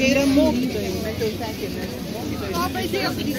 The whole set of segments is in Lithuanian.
Čia yra mokytojai, mes jau sakėme. Labai dėkui.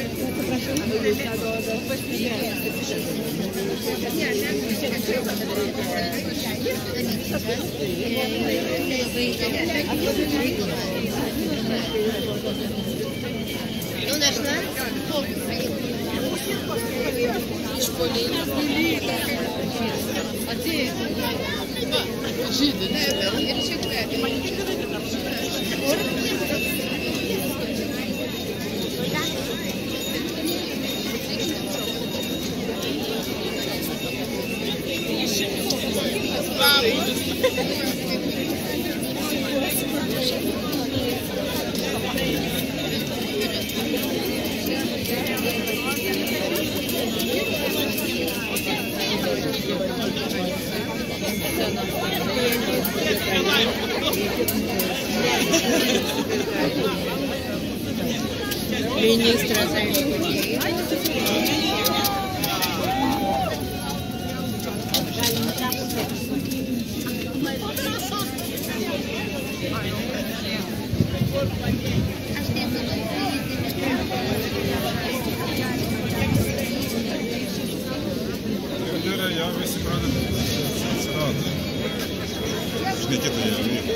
Ministras jau visi pradeda atsirado. Šnekėtai jau vyko.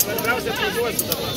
Svarbiausia pradžiuosiu dabar.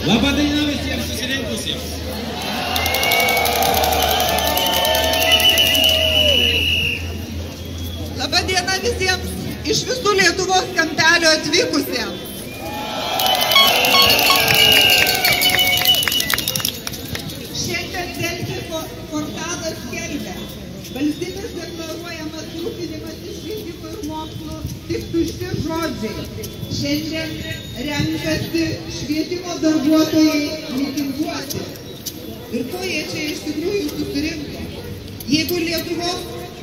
Labą dieną visiems susirinkusiems. Labą dieną visiems iš visų Lietuvos kampelio atvykusiems. Šiandien Delfi portalas skelbia. Valstybės deklaruojamas rūpinimas išvykti mokslų tik tušti žodžiai. Šiandien renkasi švietimo darbuotojai mitinguoti. Ir ko jie čia iš tikrųjų susirinko? Jeigu Lietuvos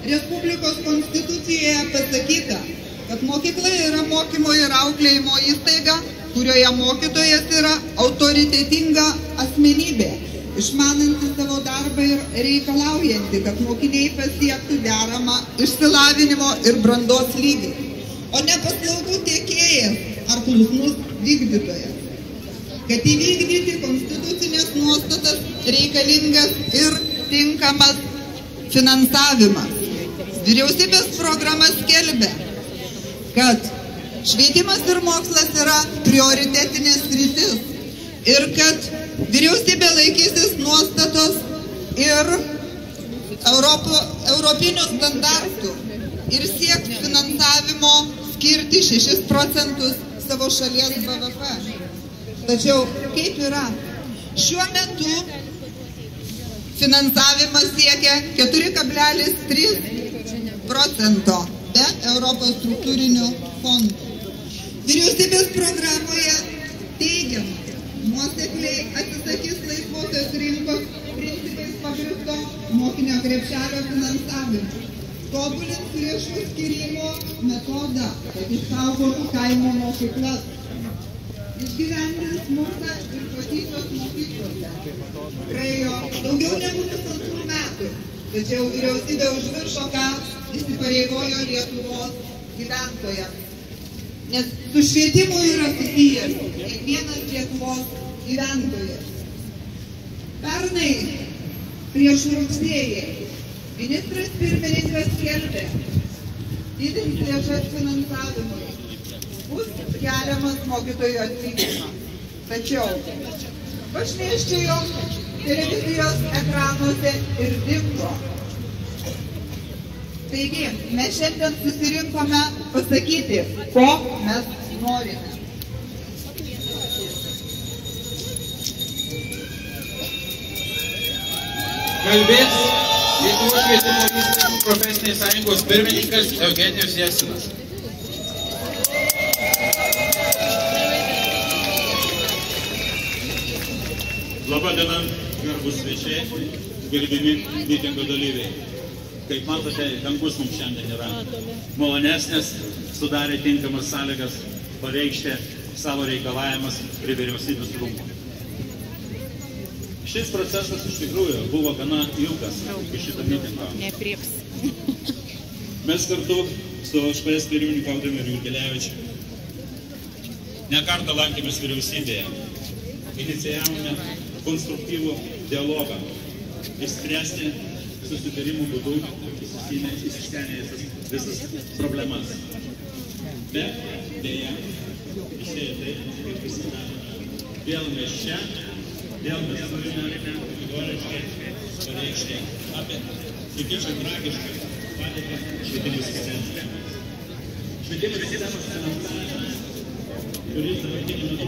Respublikos konstitucijoje pasakyta, kad mokykla yra mokymo ir auklėjimo įstaiga, kurioje mokytojas yra autoritetinga asmenybė, išmananti savo darbą ir reikalaujanti, kad mokiniai pasiektų deramą išsilavinimo ir brandos lygį, o ne paslaugų tiekėjas ar klusnus vykdytojas. Kad įvykdyti konstitucinės nuostatas reikalingas ir tinkamas finansavimas. Vyriausybės programa skelbia, kad švietimas ir mokslas yra prioritetinės sritis ir kad vyriausybė laikysis nuostatos ir europinių standartų ir sieks finansavimo skirti 6 procentus savo šalies BVP. Tačiau kaip yra? Šiuo metu finansavimas siekia 4,3 procento be Europos struktūrinių fondų. Vyriausybės programoje teigiama, nuosekliai atsisakys laisvosios rinkos principais pagrįsto mokinio krepšelio finansavimo, tobulins lėšų skyrimo metodą, kad išsaugotų kaimo mokyklas, išgyvendins smurtą ir patyčios mokyklose. Praėjo daugiau negu 2 metų, tačiau vyriausybė užviršo, ką įsipareigojo Lietuvos gyventojams. Nes su švietimu yra susijęs kiekvienas Lietuvos gyventojas. Pernai prieš rugsėjį ministras pirmininkas skelbė, didins lėšas finansavimui, bus keliamas mokytojų atlyginimas. Tačiau pašmėsčiojo televizijos ekranuose ir dingo. Taigi, mes šiandien susirinkome pasakyti, ko mes norime. Kalbės Lietuvos švietimo įstaigų profesinės sąjungos pirmininkas Eugenijus Jasinas. Labą dieną, garbūs svečiai, gerbiami mitingo dalyviai. Kaip matote, dangus mums šiandien yra malonesnis, sudarė tinkamas sąlygas pareikšti savo reikalavimus prie vyriausybės rūmų. Šis procesas iš tikrųjų buvo gana ilgas iki šito mitingo. Mes kartu su šalies pirmininku Valdemiru Jurgelevičiu ne kartą lankėmės vyriausybėje, inicijavome konstruktyvų dialogą, išspręsti susitarimų būdų įsistenėjusias visas problemas. Bet dėja, išėjo taip, kaip visada. Vėl mes čia, vėl mes turime kategoriškai pareikšti apie sakyčiau tragišką padėtį švietimo sistemos. Švietimo sistemos finansavimas, kuris dabartiniu metu